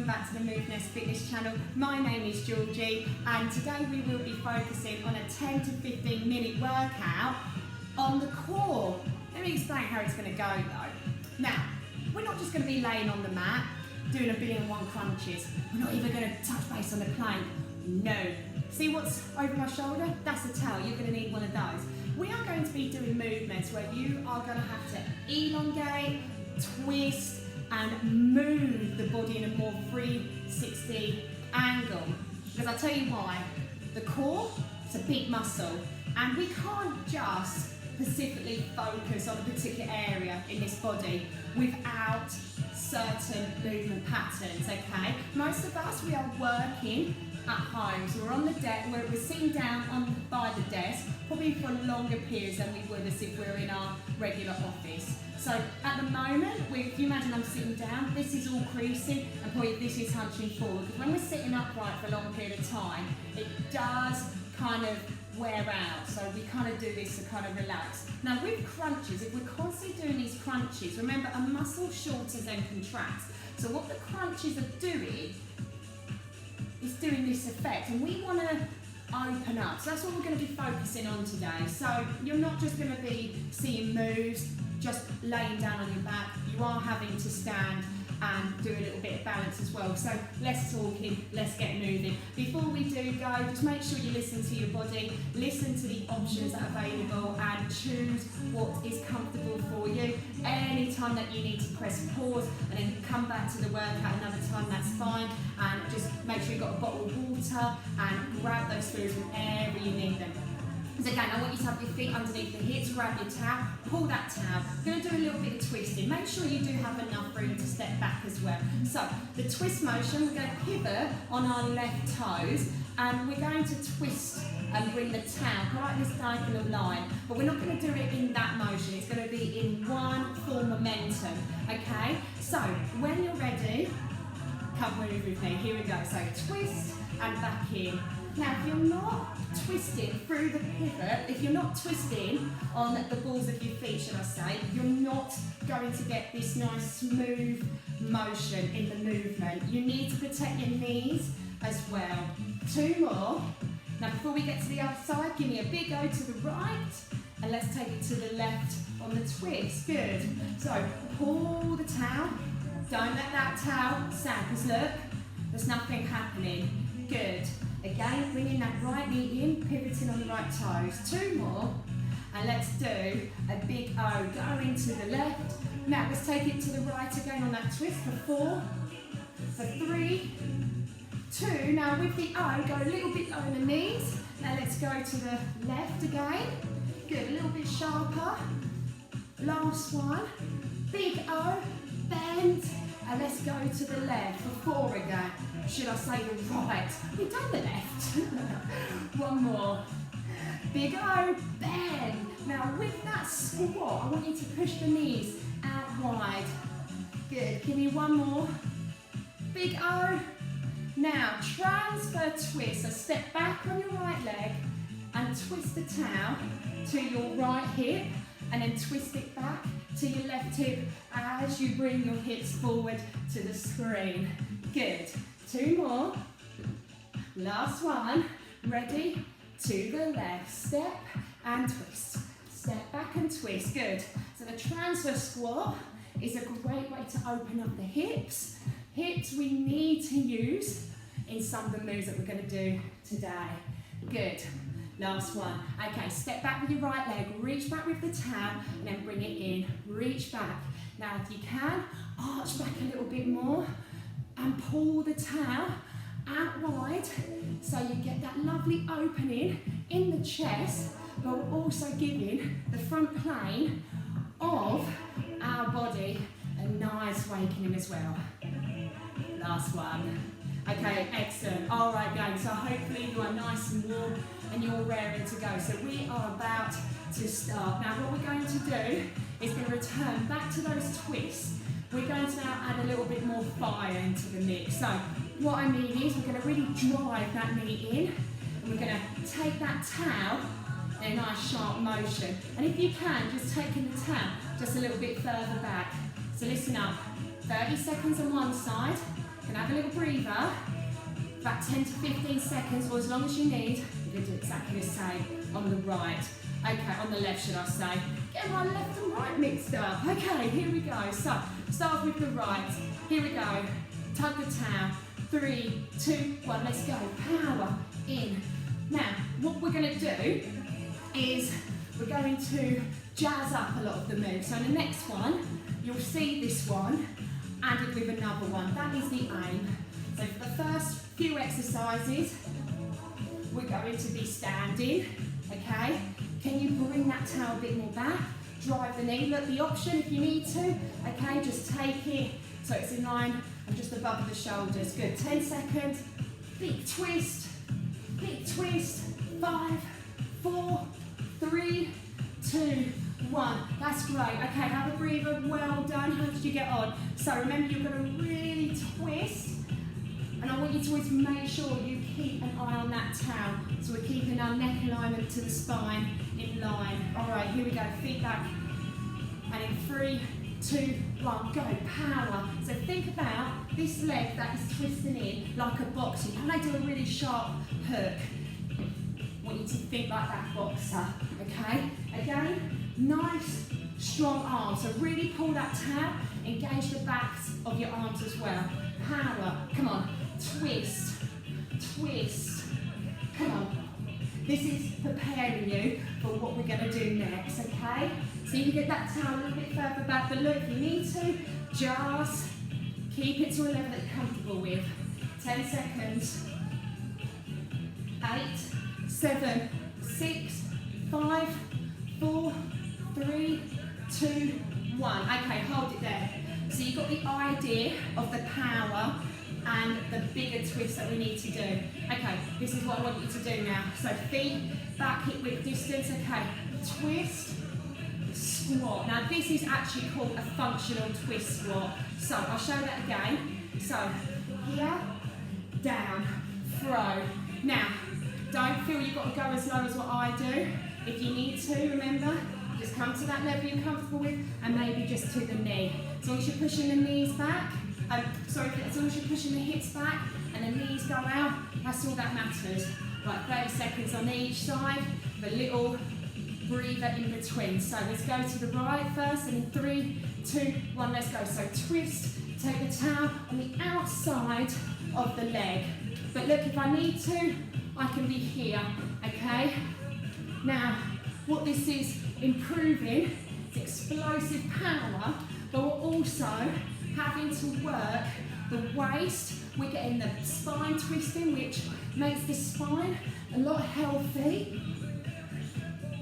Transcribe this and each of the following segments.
welcome back to the Movness Fitness channel. My name is Georgie and today we will be focusing on a 10 to 15 minute workout on the core. Let me explain how it's going to go though. Now, we're not just going to be laying on the mat doing a billion and one crunches. We're not even going to touch base on the plank. No. See what's over my shoulder? That's the towel. You're going to need one of those. We are going to be doing movements where you are going to have to elongate, twist and move the body in a more 360 angle. Because I'll tell you why. The core is a big muscle and we can't just specifically focus on a particular area in this body without certain movement patterns, okay? Most of us, we are working at home, so we're on the desk, we're sitting down by the desk, probably for longer periods than we would as if we're in our regular office. So at the moment, if you imagine I'm sitting down, this is all creasing and probably this is hunching forward, because when we're sitting upright for a long period of time, it does kind of wear out, so we kind of do this to kind of relax. Now with crunches, if we're constantly doing these crunches, remember a muscle shortens and contracts, so what the crunches are doing is doing this effect, and we want to open up, so that's what we're going to be focusing on today. So you're not just going to be seeing moves, just laying down on your back, you are having to stand and do a little bit of balance as well. So less talking, let's get moving. Before we do go, just make sure you listen to your body, listen to the options that are available and choose what is comfortable for you. Anytime that you need to press pause and then come back to the workout another time, that's fine. And just make sure you've got a bottle of water and grab those fluids whenever you need them. So again, I want you to have your feet underneath the hips, grab your towel, pull that towel. We're going to do a little bit of twisting. Make sure you do have enough room to step back as well. So the twist motion, we're going to pivot on our left toes and we're going to twist and bring the towel right in this diagonal line. But we're not going to do it in that motion. It's going to be in one full momentum, okay? So when you're ready, come move with me. Here we go. So twist and back in. Now, if you're not twisting through the pivot, if you're not twisting on the balls of your feet, should I say, you're not going to get this nice smooth motion in the movement. You need to protect your knees as well. Two more. Now, before we get to the other side, give me a big O to the right, and let's take it to the left on the twist. Good. So, pull the towel. Don't let that towel sag, because look, there's nothing happening. Good. Again, bringing that right knee in, pivoting on the right toes. Two more, and let's do a big O. Go into the left. Now, let's take it to the right again on that twist for 4, for 3, 2. Now, with the O, go a little bit low on the knees. Now, let's go to the left again. Good, a little bit sharper. Last one. Big O, bend, and let's go to the left for 4 again. Should I say the right? We've done the left. One more. Big O, bend. Now with that squat, I want you to push the knees out wide. Good, give me one more. Big O. Now transfer twist, so step back on your right leg and twist the towel to your right hip and then twist it back to your left hip as you bring your hips forward to the screen. Good. 2 more. Last one. Ready? To the left. Step and twist. Step back and twist. Good. So the transfer squat is a great way to open up the hips. Hips we need to use in some of the moves that we're going to do today. Good. Last one. Okay, step back with your right leg. Reach back with the towel and then bring it in. Reach back. Now if you can, arch back a little bit more. And pull the towel out wide so you get that lovely opening in the chest, but we're also giving the front plane of our body a nice awakening as well. Last one. Okay, excellent. All right, guys, so hopefully you are nice and warm and you're raring to go. So we are about to start. Now what we're going to do is going to return back to those twists. We're going to now add a little bit more fire into the mix. So what I mean is we're going to really drive that knee in and we're going to take that towel in a nice sharp motion. And if you can, just taking the towel just a little bit further back. So listen up. 30 seconds on one side. You can have a little breather. About 10 to 15 seconds, or as long as you need. You're going to do exactly the same on the right. Okay, on the left, should I say. Get my left and right mixed up. Okay, here we go. So, start with the right. Here we go. Tug the towel. 3, 2, 1, let's go. Power in. Now, what we're going to do is we're going to jazz up a lot of the moves. So in the next one, you'll see this one added with another one. That is the aim. So for the first few exercises, we're going to be standing, okay? Can you bring that towel a bit more back? Drive the knee. Look, the option, if you need to, okay, just take it so it's in line and just above the shoulders. Good, 10 seconds. Big twist, 5, 4, 3, 2, 1. That's great. Okay, have a breather. Well done. How did you get on? So remember, you're going to really twist. And I want you to always make sure you keep an eye on that towel. So we're keeping our neck alignment to the spine in line. All right, here we go. Feet back. And in 3, 2, 1, go. Power. So think about this leg that is twisting in like a boxer. When they do a really sharp hook, I want you to think like that boxer. Okay? Again, nice, strong arms. So really pull that towel. Engage the backs of your arms as well. Power. Come on. Twist, twist, come on. This is preparing you for what we're going to do next, okay? So you can get that towel a little bit further back, but look, if you need to, just keep it to a level that you're comfortable with. 10 seconds. 8, 7, 6, 5, 4, 3, 2, 1. Okay, hold it there. So you've got the idea of the power and the bigger twist that we need to do. Okay, this is what I want you to do now. So feet back, hip width distance. Okay, twist, squat. Now this is actually called a functional twist squat. So I'll show that again. So here, down, throw. Now, don't feel you've got to go as low as what I do. If you need to, remember, just come to that level you're comfortable with and maybe just to the knee. As long as you're pushing the knees back, as long as you're pushing the hips back and the knees go out, that's all that matters. Right, 30 seconds on each side, with a little breather in between. So let's go to the right first, and in 3, 2, 1, let's go. So twist, take the towel on the outside of the leg. But look, if I need to, I can be here, okay? Now, what this is improving is explosive power, but we're also having to work the waist. We're getting the spine twisting, which makes the spine a lot healthy.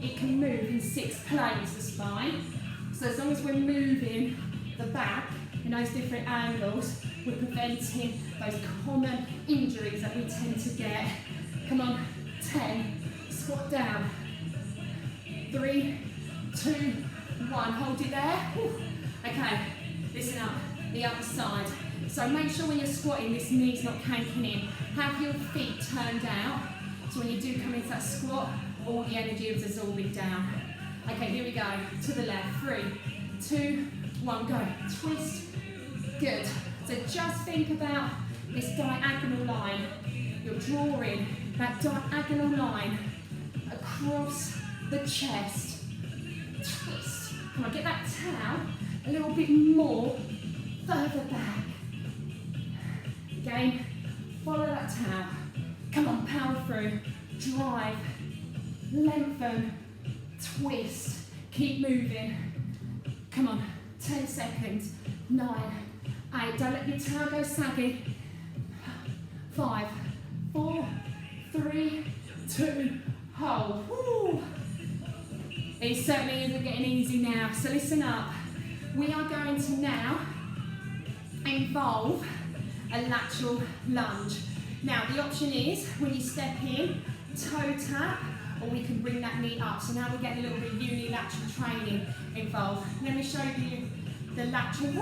It can move in 6 planes, the spine. So as long as we're moving the back in those different angles, we're preventing those common injuries that we tend to get. Come on, 10, squat down. 3, 2, 1, hold it there. Okay, listen up. The other side. So make sure when you're squatting, this knee's not canking in. Have your feet turned out, so when you do come into that squat, all the energy is absorbing down. Okay, here we go. To the left. 3, 2, 1, go. Twist. Good. So just think about this diagonal line. You're drawing that diagonal line across the chest. Twist. Come on, get that towel a little bit more further back. Again, follow that towel. Come on, power through. Drive. Lengthen. Twist. Keep moving. Come on, 10 seconds. 9, 8. Don't let your towel go saggy. 5, 4, 3, 2, hold. Woo. It certainly isn't getting easy now, so listen up. We are going to now involve a lateral lunge. Now the option is when you step in, toe tap, or we can bring that knee up. So now we're getting a little bit of unilateral training involved. Let me show you the lateral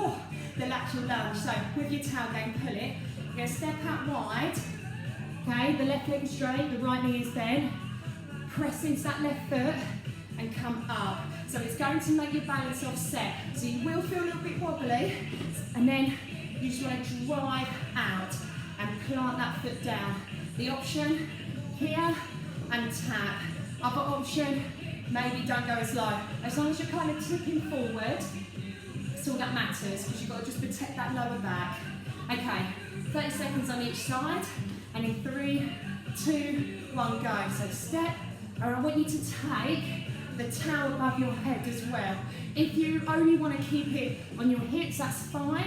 lunge. So with your tailgate, pull it. You're going to step out wide. Okay, the left leg is straight, the right knee is bent. Press into that left foot. and come up. So it's going to make your balance offset. So you will feel a little bit wobbly, and then you just want to drive out and plant that foot down. The option here and tap. Other option, maybe don't go as low. As long as you're kind of tipping forward, it's all that matters, because you've got to just protect that lower back. Okay, 30 seconds on each side, and in 3, 2, 1, go. So step, and I want you to take the towel above your head as well. If you only want to keep it on your hips, that's fine.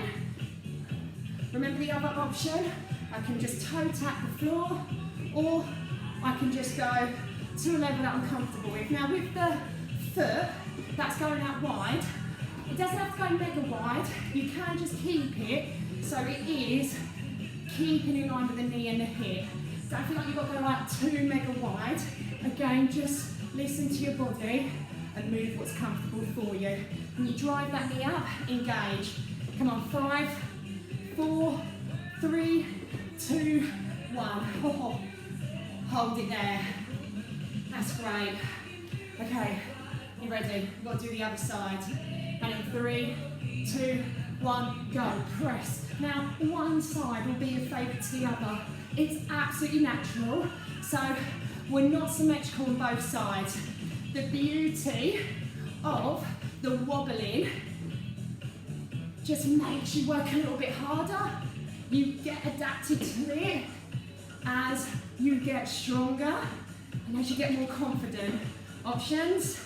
Remember the other option, I can just toe tap the floor, or I can just go to a level that I'm comfortable with. Now with the foot that's going out wide, it doesn't have to go mega wide, you can just keep it so it is keeping in line with the knee and the hip. Don't feel like you've got to go out too mega wide. Again, just listen to your body and move what's comfortable for you. When you drive that knee up, engage. Come on, 5, 4, 3, 2, 1. Hold it there. That's great. Okay, you ready? We've got to do the other side. And in 3, 2, 1, go. Press. Now, one side will be a favour to the other. It's absolutely natural. So we're not symmetrical on both sides. The beauty of the wobbling just makes you work a little bit harder. You get adapted to it as you get stronger and as you get more confident. Options.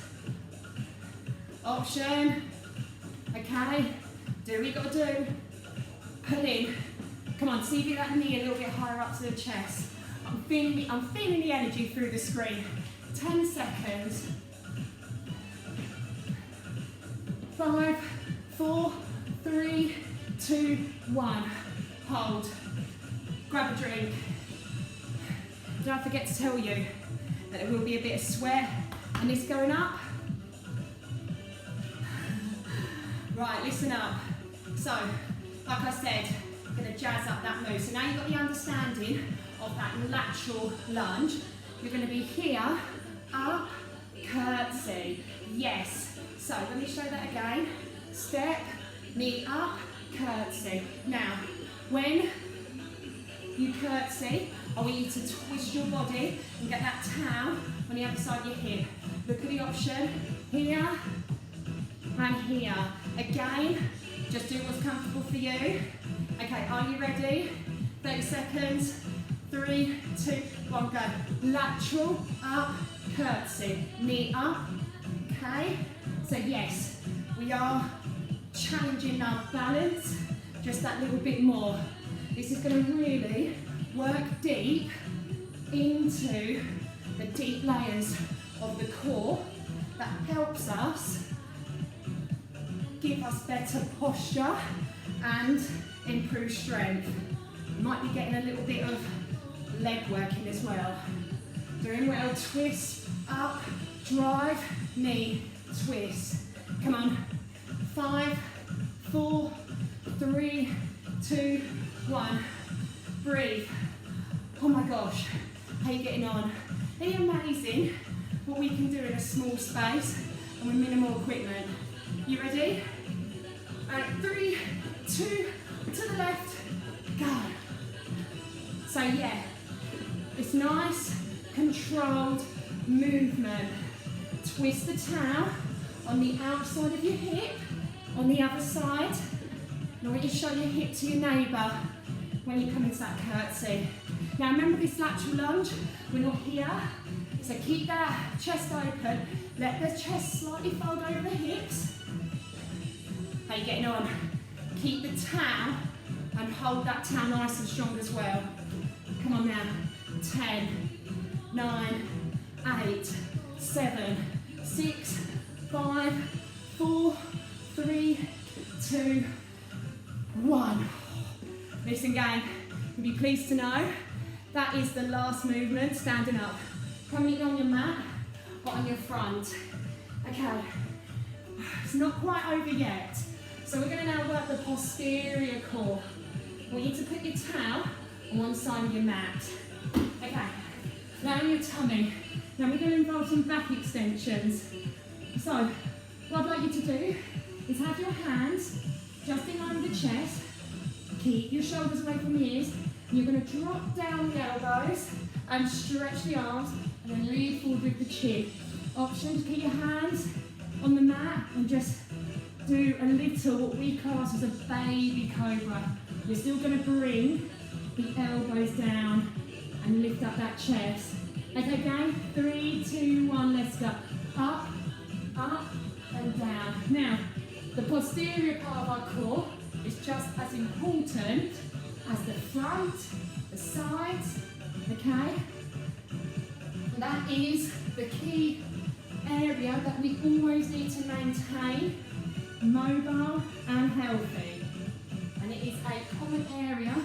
Option. Okay. Do what you got to do. Pull in. Come on, see if you get that knee a little bit higher up to the chest. I'm feeling the energy through the screen. 10 seconds. 5, 4, 3, 2, 1. Hold. Grab a drink. Don't forget to tell you that there will be a bit of sweat and this going up. Right, listen up. So, like I said, I'm going to jazz up that move. So now you've got the understanding of that lateral lunge. You're going to be here, up, curtsy. Yes. So let me show that again. Step, knee up, curtsy. Now, when you curtsy, I want you to twist your body and get that towel on the other side of your hip. Look at the option here and here. Again, just do what's comfortable for you. Okay, are you ready? 30 seconds. 3, 2, 1, go. Lateral, up, curtsy. Knee up. Okay? So yes, we are challenging our balance just that little bit more. This is going to really work deep into the deep layers of the core that helps us give us better posture and improve strength. You might be getting a little bit of leg working as well. Doing well, twist, up, drive, knee, twist. Come on. 5, 4, 3, 2, 1. Breathe. Oh my gosh, how are you getting on? Isn't it amazing what we can do in a small space and with minimal equipment? You ready? And 3, 2, to the left, go. So yeah, it's nice, controlled movement. Twist the towel on the outside of your hip, on the other side. And I want you to show your hip to your neighbour when you come into that curtsy. Now remember this lateral lunge, we're not here, so keep that chest open, let the chest slightly fold over the hips. How are you getting on? Keep the towel and hold that towel nice and strong as well. Come on now. 10, 9, 8, 7, 6, 5, 4, 3, 2, 1. Listen gang, you'll be pleased to know that is the last movement, standing up. Coming on your mat, but on your front. Okay, it's not quite over yet. So we're going to now work the posterior core. I want you to put your towel on one side of your mat. Okay, now on your tummy, Now we're going to involve some back extensions. So what I'd like you to do is have your hands just in line with the chest, keep your shoulders away from the ears, and you're going to drop down the elbows and stretch the arms and then lean forward with the chin. Option to keep your hands on the mat and just do a little what we class as a baby cobra. You're still going to bring the elbows down and lift up that chest. Okay, gang? 3, 2, 1, let's go. Up, up, and down. Now, the posterior part of our core is just as important as the front, the sides, okay? And that is the key area that we always need to maintain mobile and healthy. And it is a common area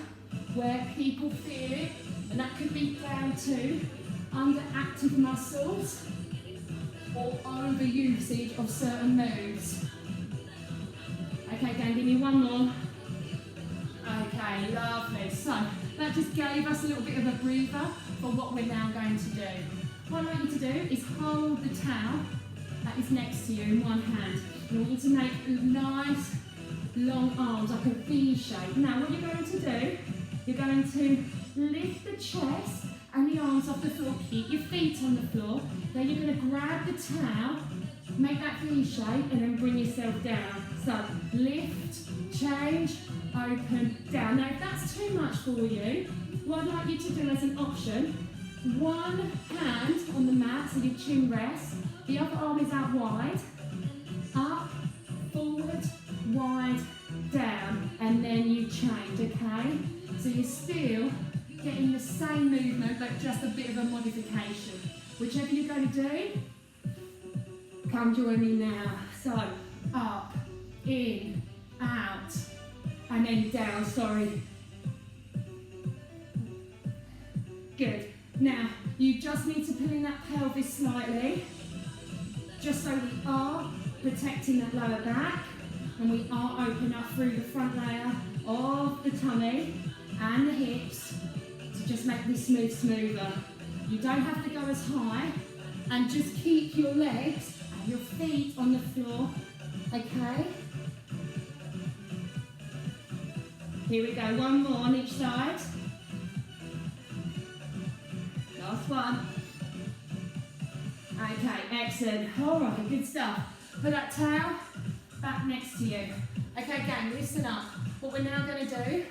where people feel it, and that could be down to underactive muscles or overusage of certain moves. Okay, gang, give me one more. Okay, lovely. So that just gave us a little bit of a breather for what we're now going to do. What I want you to do is hold the towel that is next to you in one hand. I want you to make nice long arms, like a V shape. Now what you're going to do, you're going to lift the chest and the arms off the floor, keep your feet on the floor. Then you're going to grab the towel, make that V shape, and then bring yourself down. So lift, change, open, down. Now if that's too much for you, what I'd like you to do as an option, one hand on the mat so your chin rests, the other arm is out wide, up, forward, wide, down, and then you change, okay? So you're still getting the same movement, but just a bit of a modification. Whichever you're going to do, come join me now. So, up, in, out, and then down, sorry. Good. Now, you just need to pull in that pelvis slightly, just so we are protecting that lower back, and we are opening up through the front layer of the tummy and the hips to just make this move smoother. You don't have to go as high, and just keep your legs and your feet on the floor, okay? Here we go, one more on each side. Last one. Okay, excellent. All right, good stuff. Put that towel back next to you. Okay, gang, listen up. What we're now going to do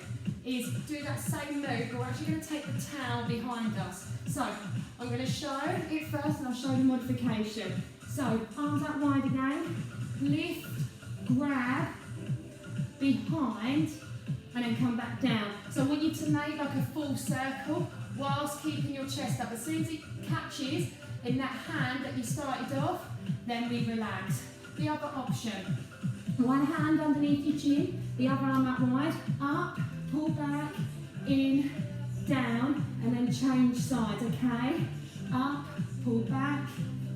is do that same move, but we're actually going to take the towel behind us. So, I'm going to show it first and I'll show the modification. So, arms out wide again, lift, grab, behind, and then come back down. So I want you to make like a full circle whilst keeping your chest up. As soon as it catches in that hand that you started off, then we relax. The other option, one hand underneath your chin, the other arm out wide, up, pull back, in, down, and then change sides, okay? Up, pull back,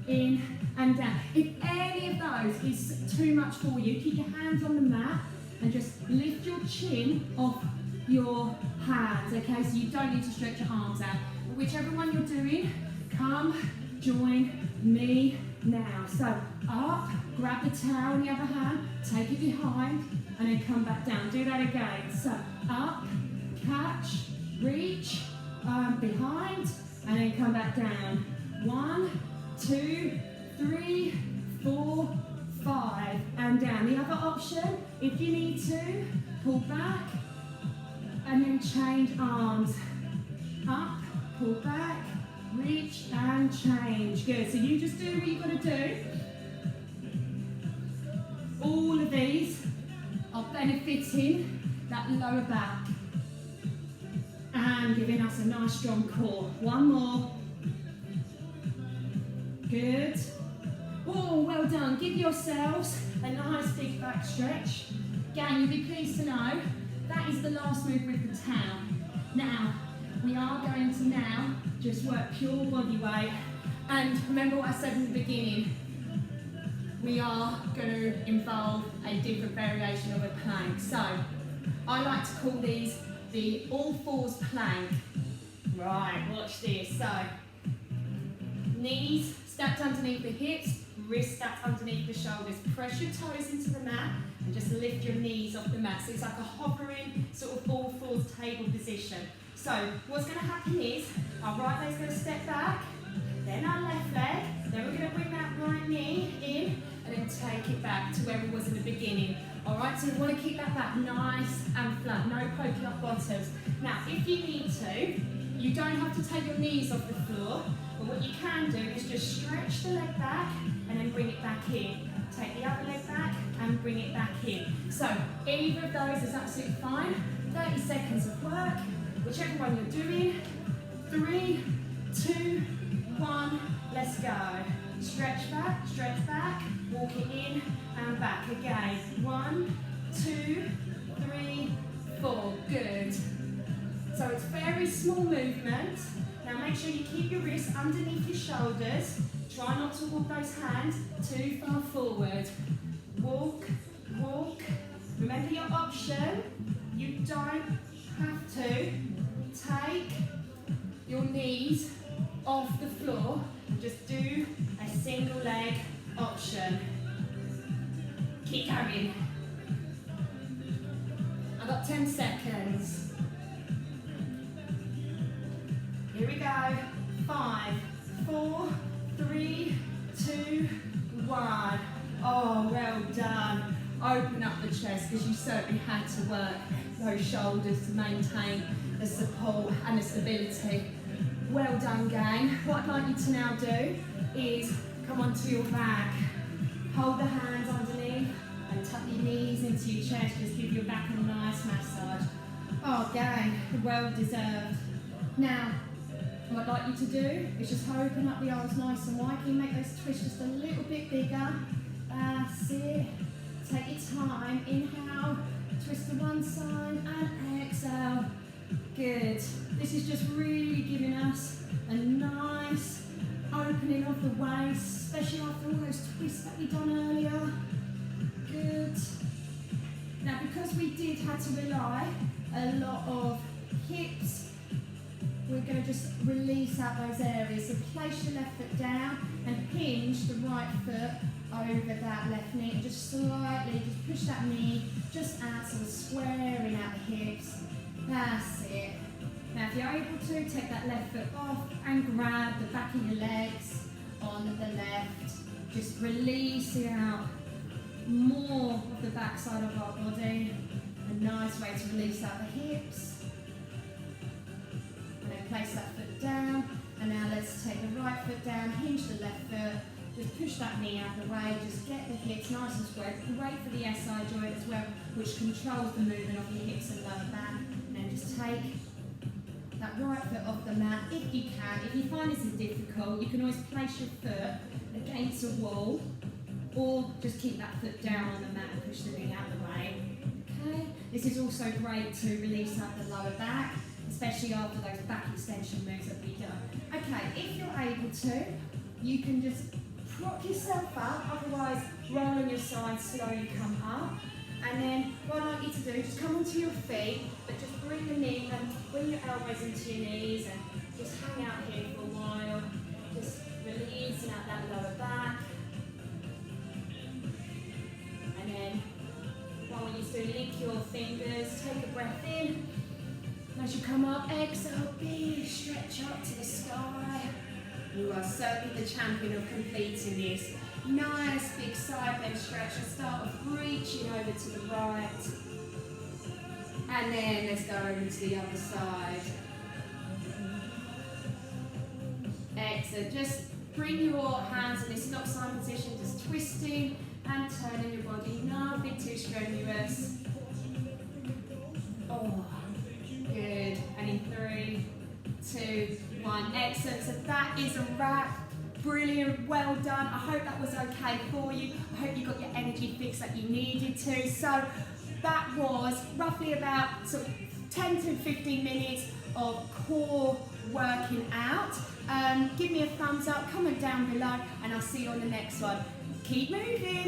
in, and down. If any of those is too much for you, keep your hands on the mat and just lift your chin off your hands, okay? So you don't need to stretch your arms out. Whichever one you're doing, come join me now. So up, grab the towel in the other hand, take it behind, and then come back down. Do that again. So up, catch, reach, behind, and then come back down. 1, 2, 3, 4, 5, and down. The other option, if you need to, pull back, and then change arms. Up, pull back, reach, and change. Good, so you just do what you've got to do. All of these are benefiting that lower back and giving us a nice strong core. One more. Good. Oh, well done. Give yourselves a nice big back stretch. Gang, you'll be pleased to know that is the last move with the towel. Now, we are going to now just work pure body weight. And remember what I said in the beginning, we are going to involve a different variation of a plank. So, I like to call these the all fours plank. Right, watch this. So, Knees stacked underneath the hips, wrists stacked underneath the shoulders. Press your toes into the mat and just lift your knees off the mat. So it's like a hovering sort of all fours table position. So what's going to happen is our right leg's going to step back, then our left leg, then we're going to bring that right knee in and then take it back to where it was in the beginning. Alright, so you want to keep that back nice and flat, no poking up bottoms. Now, if you need to, you don't have to take your knees off the floor, but what you can do is just stretch the leg back and then bring it back in. Take the other leg back and bring it back in. So, either of those is absolutely fine. 30 seconds of work, whichever one you're doing. 3, 2, 1, let's go. Stretch back, walk it in and back again. 1, 2, 3, 4, good. So it's very small movement. Now make sure you keep your wrists underneath your shoulders. Try not to walk those hands too far forward. Walk, walk. Remember your option. You don't have to take your knees off the floor. Just do a single leg option. Keep going. I've got 10 seconds. Here we go. 5, 4, 3, 2, 1. Oh, well done. Open up the chest because you certainly had to work those shoulders to maintain the support and the stability. Well done, gang. What I'd like you to now do is come onto your back. Hold the hands underneath and tuck your knees into your chest. Just give your back a nice massage. Oh, gang, well deserved. Now, what I'd like you to do is just open up the arms nice and wide. Can you make those twists just a little bit bigger? That's it. Take your time. Inhale, twist to one side and exhale. Good. This is just really giving us a nice opening of the waist, especially after all those twists that we done earlier. Good. Now, because we did have to rely a lot of hips, we're going to just release out those areas. So place your left foot down and hinge the right foot over that left knee. And just slightly, just push that knee just out, so we're squaring out the hips. That's it. Now if you're able to, take that left foot off and grab the back of your legs on the left. Just releasing out more of the back side of our body. A nice way to release out the hips. And then place that foot down. And now let's take the right foot down, hinge the left foot. Just push that knee out of the way, just get the hips nice and square. Great for the SI joint as well, which controls the movement of your hips and lower back. And then just take that right foot off the mat if you can. If you find this is difficult, you can always place your foot against a wall or just keep that foot down on the mat and push the knee out of the way. Okay. This is also great to release out the lower back, especially after those back extension moves that we done. Okay, if you're able to, you can just prop yourself up, otherwise roll on your side, slowly come up. And then what I'd like you to do is just come onto your feet, but just bring the knee and bring your elbows into your knees and just hang out here for a while. Just releasing out that lower back. And then while you still link your fingers, take a breath in. And as you come up, exhale, big stretch up to the sky. You are certainly the champion of completing this. Nice big side bend stretch. And start off reaching over to the right. And then let's go over to the other side. Excellent. Just bring your hands in this stop sign position, just twisting and turning your body. Nothing too strenuous. Oh, good. And in 3, 2, 1. Excellent. So that is a wrap. Brilliant, well done. I hope that was okay for you. I hope you got your energy fix that you needed to. So that was roughly about sort of 10 to 15 minutes of core working out. Give me a thumbs up, comment down below, and I'll see you on the next one. Keep moving.